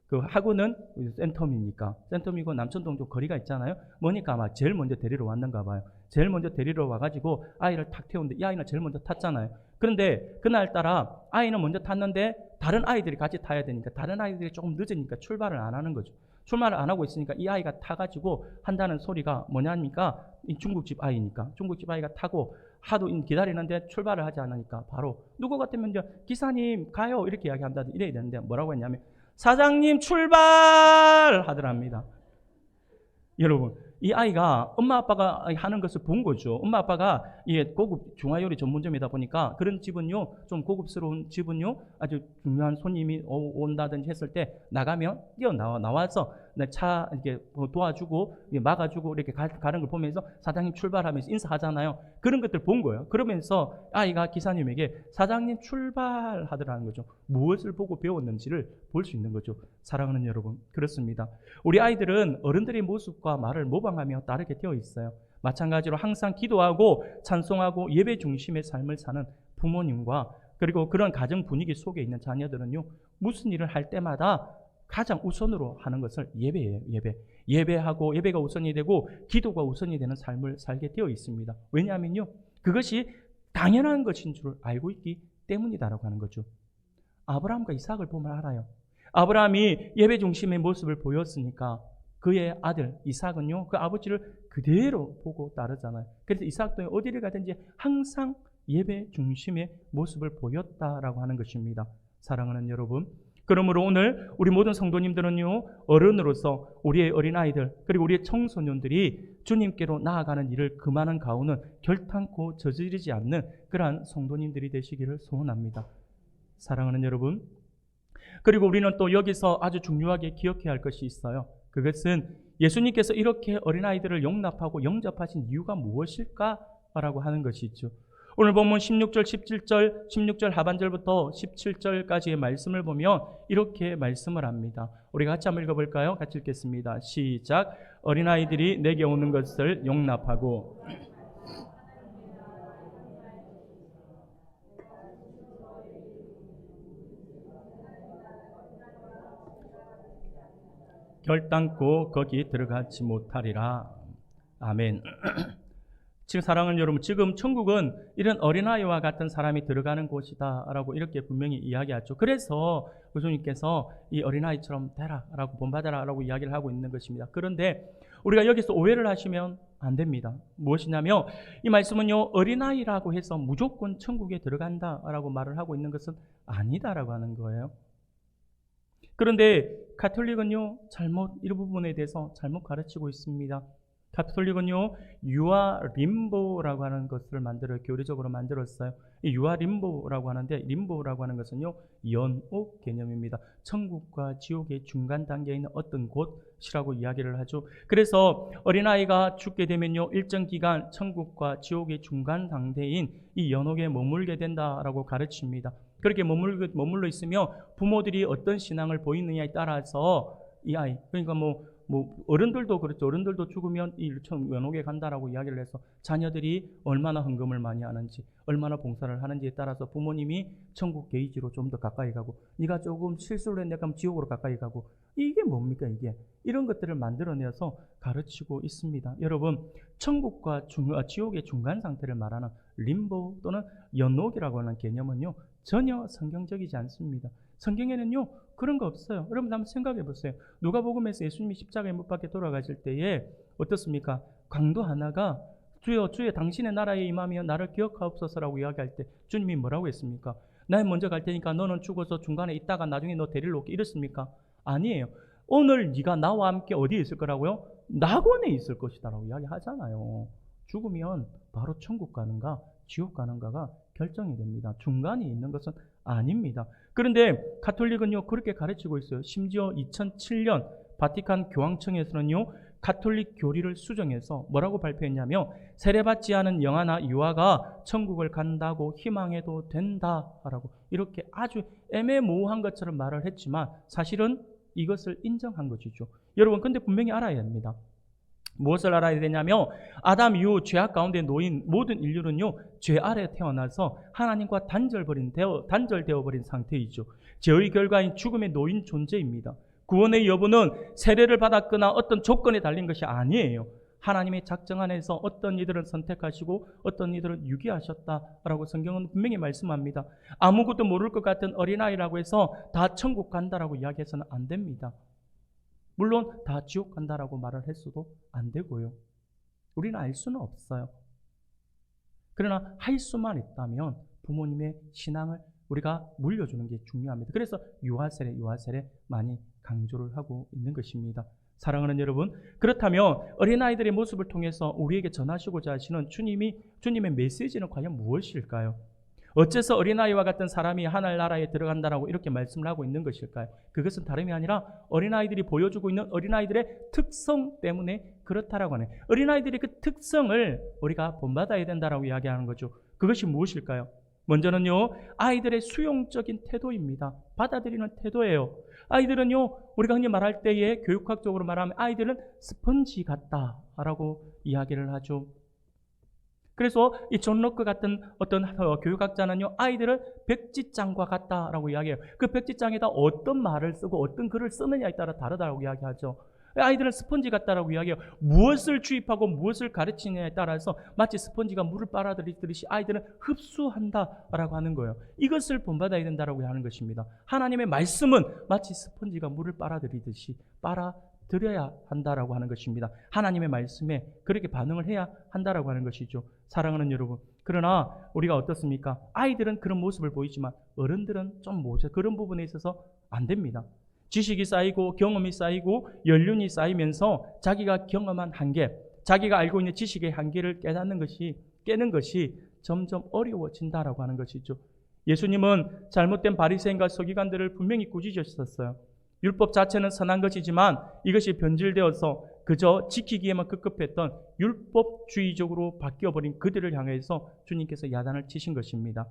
그 학원은 센텀이고 남천동 좀 거리가 있잖아요. 뭐니까 아마 제일 먼저 데리러 왔는가 봐요. 제일 먼저 데리러 와가지고 아이를 탁 태우는데 이 아이는 제일 먼저 탔잖아요. 그런데 그날따라 아이는 먼저 탔는데 다른 아이들이 같이 타야 되니까 다른 아이들이 조금 늦으니까 출발을 안 하는 거죠. 출마를 안 하고 있으니까 이 아이가 타가지고 한다는 소리가 뭐냐니까 이 중국집 아이니까 중국집 아이가 타고 하도 기다리는데 출발을 하지 않으니까 바로 누구 같으면 이제 기사님 가요 이렇게 이야기한다든지 이래야 되는데 뭐라고 했냐면 사장님 출발 하더랍니다. 여러분 이 아이가 엄마 아빠가 하는 것을 본 거죠. 엄마 아빠가 이게 고급 중화요리 전문점이다 보니까 그런 집은요 좀 고급스러운 집은요 아주 중요한 손님이 온다든지 했을 때 나가면 나와서 차 이렇게 도와주고 막아주고 이렇게 가는 걸 보면서 사장님 출발하면서 인사하잖아요. 그런 것들 본 거예요. 그러면서 아이가 기사님에게 사장님 출발하더라는 거죠. 무엇을 보고 배웠는지를 볼 수 있는 거죠. 사랑하는 여러분, 그렇습니다. 우리 아이들은 어른들의 모습과 말을 모방하며 따르게 되어 있어요. 마찬가지로 항상 기도하고 찬송하고 예배 중심의 삶을 사는 부모님과 그리고 그런 가정 분위기 속에 있는 자녀들은요 무슨 일을 할 때마다 가장 우선으로 하는 것을 예배예요. 예배하고 예배가 우선이 되고 기도가 우선이 되는 삶을 살게 되어 있습니다. 왜냐하면요 그것이 당연한 것인 줄 알고 있기 때문이다라고 하는 거죠. 아브라함과 이삭을 보면 알아요. 아브라함이 예배 중심의 모습을 보였으니까 그의 아들 이삭은요 그 아버지를 그대로 보고 따르잖아요. 그래서 이삭도 어디를 가든지 항상 예배 중심의 모습을 보였다라고 하는 것입니다. 사랑하는 여러분, 그러므로 오늘 우리 모든 성도님들은요 어른으로서 우리의 어린아이들 그리고 우리의 청소년들이 주님께로 나아가는 일을 금하는 가오는 결탄코 저지르지 않는 그러한 성도님들이 되시기를 소원합니다. 사랑하는 여러분, 그리고 우리는 또 여기서 아주 중요하게 기억해야 할 것이 있어요. 그것은 예수님께서 이렇게 어린아이들을 용납하고 영접하신 이유가 무엇일까라고 하는 것이죠. 오늘 본문 16절, 17절, 16절 하반절부터 17절까지의 말씀을 보면 이렇게 말씀을 합니다. 우리 같이 한번 읽어볼까요? 같이 읽겠습니다. 시작. 어린아이들이 내게 오는 것을 용납하고 결단코 거기 들어가지 못하리라. 아멘. 지금 사랑하는 여러분, 지금 천국은 이런 어린아이와 같은 사람이 들어가는 곳이다라고 이렇게 분명히 이야기하죠. 그래서 예수님께서 이 어린아이처럼 되라라고 본받아라라고 이야기를 하고 있는 것입니다. 그런데 우리가 여기서 오해를 하시면 안 됩니다. 무엇이냐면 이 말씀은요 어린아이라고 해서 무조건 천국에 들어간다라고 말을 하고 있는 것은 아니다라고 하는 거예요. 그런데 가톨릭은요 이 부분에 대해서 잘못 가르치고 있습니다. 가톨릭은요 유아 림보라고 하는 것을 교리적으로 만들었어요. 이 유아 림보라고 하는데 림보라고 하는 것은요 연옥 개념입니다. 천국과 지옥의 중간 단계에 있는 어떤 곳이라고 이야기를 하죠. 그래서 어린아이가 죽게 되면요 일정 기간 천국과 지옥의 중간 단계인 이 연옥에 머물게 된다라고 가르칩니다. 그렇게 머물러 있으며 부모들이 어떤 신앙을 보이느냐에 따라서 이 아이, 그러니까 어른들도 그렇죠. 어른들도 죽으면 이 연옥에 간다라고 이야기를 해서 자녀들이 얼마나 헌금을 많이 하는지, 얼마나 봉사를 하는지에 따라서 부모님이 천국 게이지로 좀 더 가까이 가고, 네가 조금 실수를 했네 그럼 지옥으로 가까이 가고, 이게 뭡니까 이게? 이런 것들을 만들어내서 가르치고 있습니다. 여러분, 천국과 지옥의 중간 상태를 말하는 림보 또는 연옥이라고 하는 개념은요 전혀 성경적이지 않습니다. 성경에는요 그런 거 없어요. 여러분 한번 생각해 보세요. 누가복음에서 예수님이 십자가에 못 박혀 돌아가실 때에 어떻습니까? 강도 하나가 주여 당신의 나라에 임하며 나를 기억하옵소서라고 이야기할 때 주님이 뭐라고 했습니까? 나 먼저 갈 테니까 너는 죽어서 중간에 있다가 나중에 너 데리러 올게 이랬습니까? 아니에요. 오늘 네가 나와 함께 어디에 있을 거라고요? 낙원에 있을 것이다 라고 이야기하잖아요. 죽으면 바로 천국 가는가 지옥 가는가가 결정이 됩니다. 중간에 있는 것은 아닙니다. 그런데 가톨릭은요 그렇게 가르치고 있어요. 심지어 2007년 바티칸 교황청에서는요 가톨릭 교리를 수정해서 뭐라고 발표했냐면 세례받지 않은 영아나 유아가 천국을 간다고 희망해도 된다라고 이렇게 아주 애매모호한 것처럼 말을 했지만 사실은 이것을 인정한 것이죠. 여러분 근데 분명히 알아야 됩니다. 무엇을 알아야 되냐면 아담 이후 죄악 가운데 놓인 모든 인류는요 죄 아래 태어나서 하나님과 단절되어 버린 상태이죠. 죄의 결과인 죽음에 놓인 존재입니다. 구원의 여부는 세례를 받았거나 어떤 조건에 달린 것이 아니에요. 하나님의 작정 안에서 어떤 이들을 선택하시고 어떤 이들을 유기하셨다라고 성경은 분명히 말씀합니다. 아무것도 모를 것 같은 어린아이라고 해서 다 천국 간다라고 이야기해서는 안 됩니다. 물론 다 지옥 간다라고 말을 했어도 안 되고요. 우리는 알 수는 없어요. 그러나 할 수만 있다면 부모님의 신앙을 우리가 물려주는 게 중요합니다. 그래서 유아세례 많이 강조를 하고 있는 것입니다. 사랑하는 여러분, 그렇다면 어린아이들의 모습을 통해서 우리에게 전하시고자 하시는 주님의 메시지는 과연 무엇일까요? 어째서 어린아이와 같은 사람이 하늘나라에 들어간다라고 이렇게 말씀을 하고 있는 것일까요? 그것은 다름이 아니라 어린아이들이 보여주고 있는 어린아이들의 특성 때문에 그렇다라고 하네요. 어린아이들의 그 특성을 우리가 본받아야 된다라고 이야기하는 거죠. 그것이 무엇일까요? 먼저는요, 아이들의 수용적인 태도입니다. 받아들이는 태도예요. 아이들은요, 우리가 흔히 말할 때에 교육학적으로 말하면 아이들은 스펀지 같다라고 이야기를 하죠. 그래서 이 존 럭크 같은 어떤 교육학자는요, 아이들은 백지장과 같다라고 이야기해요. 그 백지장에다 어떤 말을 쓰고 어떤 글을 쓰느냐에 따라 다르다고 이야기하죠. 아이들은 스펀지 같다라고 이야기해요. 무엇을 주입하고 무엇을 가르치느냐에 따라서 마치 스펀지가 물을 빨아들이듯이 아이들은 흡수한다라고 하는 거예요. 이것을 본받아야 된다라고 하는 것입니다. 하나님의 말씀은 마치 스펀지가 물을 빨아들이듯이 빨아들여야 한다라고 하는 것입니다. 하나님의 말씀에 그렇게 반응을 해야 한다라고 하는 것이죠. 사랑하는 여러분, 그러나 우리가 어떻습니까? 아이들은 그런 모습을 보이지만 어른들은 좀 모자 그런 부분에 있어서 안 됩니다. 지식이 쌓이고 경험이 쌓이고 연륜이 쌓이면서 자기가 경험한 한계, 자기가 알고 있는 지식의 한계를 깨는 것이 점점 어려워진다라고 하는 것이죠. 예수님은 잘못된 바리새인과 서기관들을 분명히 꾸짖으셨어요. 율법 자체는 선한 것이지만 이것이 변질되어서 그저 지키기에만 급급했던 율법주의적으로 바뀌어버린 그들을 향해서 주님께서 야단을 치신 것입니다.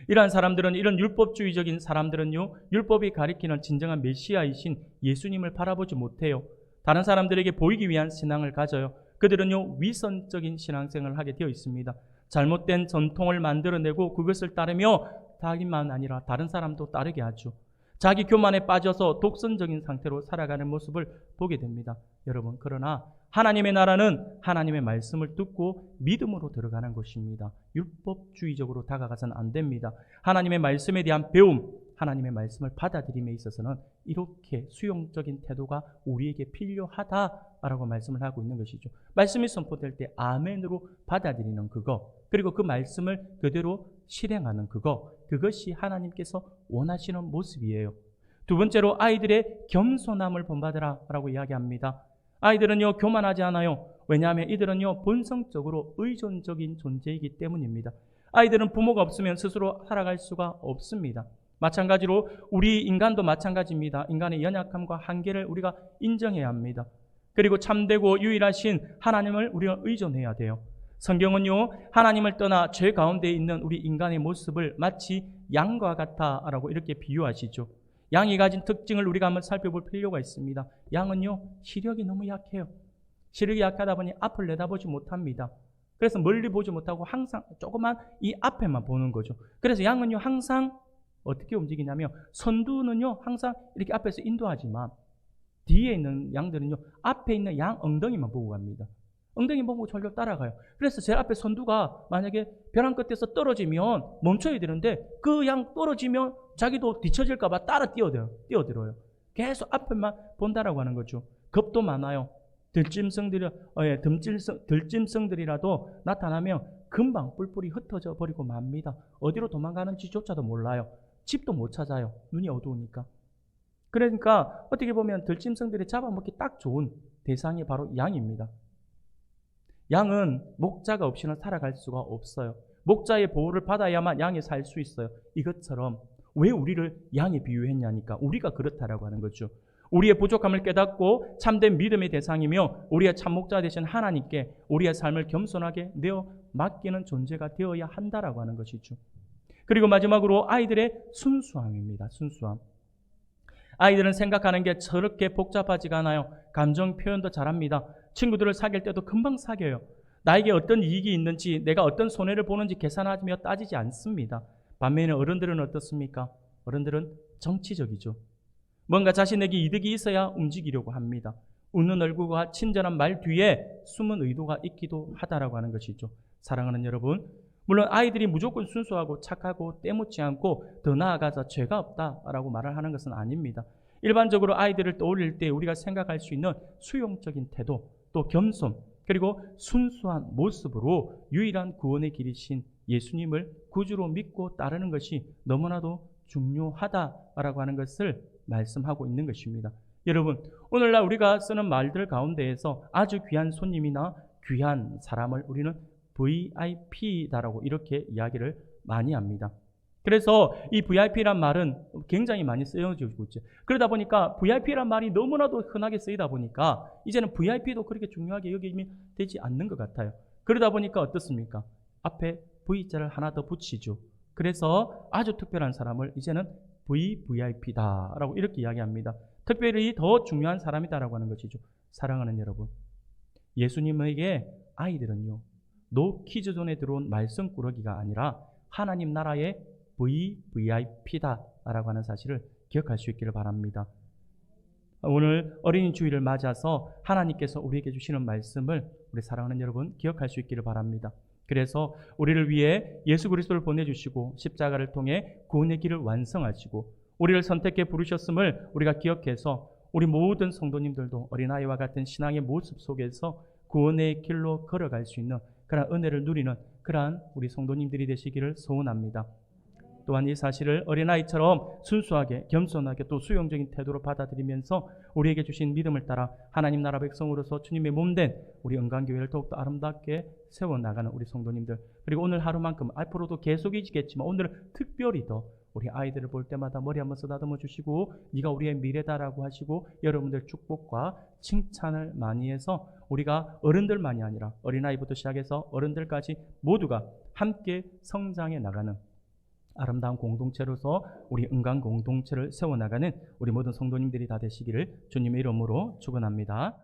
이러한 사람들은, 이런 율법주의적인 사람들은요, 율법이 가리키는 진정한 메시아이신 예수님을 바라보지 못해요. 다른 사람들에게 보이기 위한 신앙을 가져요. 그들은요, 위선적인 신앙생활을 하게 되어 있습니다. 잘못된 전통을 만들어내고 그것을 따르며 자기만 아니라 다른 사람도 따르게 하죠. 자기 교만에 빠져서 독선적인 상태로 살아가는 모습을 보게 됩니다. 여러분, 그러나 하나님의 나라는 하나님의 말씀을 듣고 믿음으로 들어가는 것입니다. 율법주의적으로 다가가서는 안 됩니다. 하나님의 말씀에 대한 배움, 하나님의 말씀을 받아들임에 있어서는 이렇게 수용적인 태도가 우리에게 필요하다라고 말씀을 하고 있는 것이죠. 말씀이 선포될 때 아멘으로 받아들이는 그거, 그리고 그 말씀을 그대로 실행하는 그것이 하나님께서 원하시는 모습이에요. 두 번째로 아이들의 겸손함을 본받으라라고 이야기합니다. 아이들은요, 교만하지 않아요. 왜냐하면 이들은요, 본성적으로 의존적인 존재이기 때문입니다. 아이들은 부모가 없으면 스스로 살아갈 수가 없습니다. 마찬가지로 우리 인간도 마찬가지입니다. 인간의 연약함과 한계를 우리가 인정해야 합니다. 그리고 참되고 유일하신 하나님을 우리가 의존해야 돼요. 성경은요, 하나님을 떠나 죄 가운데 있는 우리 인간의 모습을 마치 양과 같다라고 이렇게 비유하시죠. 양이 가진 특징을 우리가 한번 살펴볼 필요가 있습니다. 양은요, 시력이 너무 약해요. 시력이 약하다 보니 앞을 내다보지 못합니다. 그래서 멀리 보지 못하고 항상 조그만 이 앞에만 보는 거죠. 그래서 양은요, 항상 어떻게 움직이냐면, 선두는요, 항상 이렇게 앞에서 인도하지만 뒤에 있는 양들은요, 앞에 있는 양 엉덩이만 보고 갑니다. 엉덩이 보고 절로 따라가요. 그래서 제 앞에 선두가 만약에 벼랑 끝에서 떨어지면 멈춰야 되는데 그 양 떨어지면 자기도 뒤처질까봐 따라 뛰어들어요. 계속 앞에만 본다라고 하는 거죠. 겁도 많아요. 들짐승들이라도 나타나면 금방 뿔뿔이 흩어져 버리고 맙니다. 어디로 도망가는지조차도 몰라요. 집도 못 찾아요. 눈이 어두우니까. 그러니까 어떻게 보면 들짐승들이 잡아먹기 딱 좋은 대상이 바로 양입니다. 양은 목자가 없이는 살아갈 수가 없어요. 목자의 보호를 받아야만 양이 살 수 있어요. 이것처럼 왜 우리를 양에 비유했냐니까 우리가 그렇다라고 하는 거죠. 우리의 부족함을 깨닫고 참된 믿음의 대상이며 우리의 참목자 되신 하나님께 우리의 삶을 겸손하게 내어 맡기는 존재가 되어야 한다라고 하는 것이죠. 그리고 마지막으로 아이들의 순수함입니다. 순수함. 아이들은 생각하는 게 저렇게 복잡하지가 않아요. 감정 표현도 잘합니다. 친구들을 사귈 때도 금방 사귀어요. 나에게 어떤 이익이 있는지, 내가 어떤 손해를 보는지 계산하며 따지지 않습니다. 반면에 어른들은 어떻습니까? 어른들은 정치적이죠. 뭔가 자신에게 이득이 있어야 움직이려고 합니다. 웃는 얼굴과 친절한 말 뒤에 숨은 의도가 있기도 하다라고 하는 것이죠. 사랑하는 여러분, 물론 아이들이 무조건 순수하고 착하고 때묻지 않고 더 나아가서 죄가 없다라고 말을 하는 것은 아닙니다. 일반적으로 아이들을 떠올릴 때 우리가 생각할 수 있는 수용적인 태도, 또 겸손, 그리고 순수한 모습으로 유일한 구원의 길이신 예수님을 구주로 믿고 따르는 것이 너무나도 중요하다라고 하는 것을 말씀하고 있는 것입니다. 여러분, 오늘날 우리가 쓰는 말들 가운데에서 아주 귀한 손님이나 귀한 사람을 우리는 VIP다라고 이렇게 이야기를 많이 합니다. 그래서 이 VIP란 말은 굉장히 많이 쓰여지고 있죠. 그러다 보니까 VIP란 말이 너무나도 흔하게 쓰이다 보니까 이제는 VIP도 그렇게 중요하게 여김이 되지 않는 것 같아요. 그러다 보니까 어떻습니까? 앞에 V자를 하나 더 붙이죠. 그래서 아주 특별한 사람을 이제는 VVIP다라고 이렇게 이야기합니다. 특별히 더 중요한 사람이다라고 하는 것이죠. 사랑하는 여러분, 예수님에게 아이들은요, 노키즈존에 들어온 말썽꾸러기가 아니라 하나님 나라의 VVIP다라고 하는 사실을 기억할 수 있기를 바랍니다. 오늘 어린이 주일을 맞아서 하나님께서 우리에게 주시는 말씀을 우리 사랑하는 여러분 기억할 수 있기를 바랍니다. 그래서 우리를 위해 예수 그리스도를 보내주시고 십자가를 통해 구원의 길을 완성하시고 우리를 선택해 부르셨음을 우리가 기억해서 우리 모든 성도님들도 어린아이와 같은 신앙의 모습 속에서 구원의 길로 걸어갈 수 있는 그런 은혜를 누리는 그러한 우리 성도님들이 되시기를 소원합니다. 또한 이 사실을 어린아이처럼 순수하게 겸손하게 또 수용적인 태도로 받아들이면서 우리에게 주신 믿음을 따라 하나님 나라 백성으로서 주님의 몸된 우리 은광교회를 더욱더 아름답게 세워나가는 우리 성도님들, 그리고 오늘 하루만큼 앞으로도 계속이지겠지만 오늘은 특별히 더 우리 아이들을 볼 때마다 머리 한번 쓰다듬어 주시고 네가 우리의 미래다라고 하시고 여러분들 축복과 칭찬을 많이 해서 우리가 어른들만이 아니라 어린아이부터 시작해서 어른들까지 모두가 함께 성장해 나가는 아름다운 공동체로서 우리 은강 공동체를 세워나가는 우리 모든 성도님들이 다 되시기를 주님의 이름으로 축원합니다.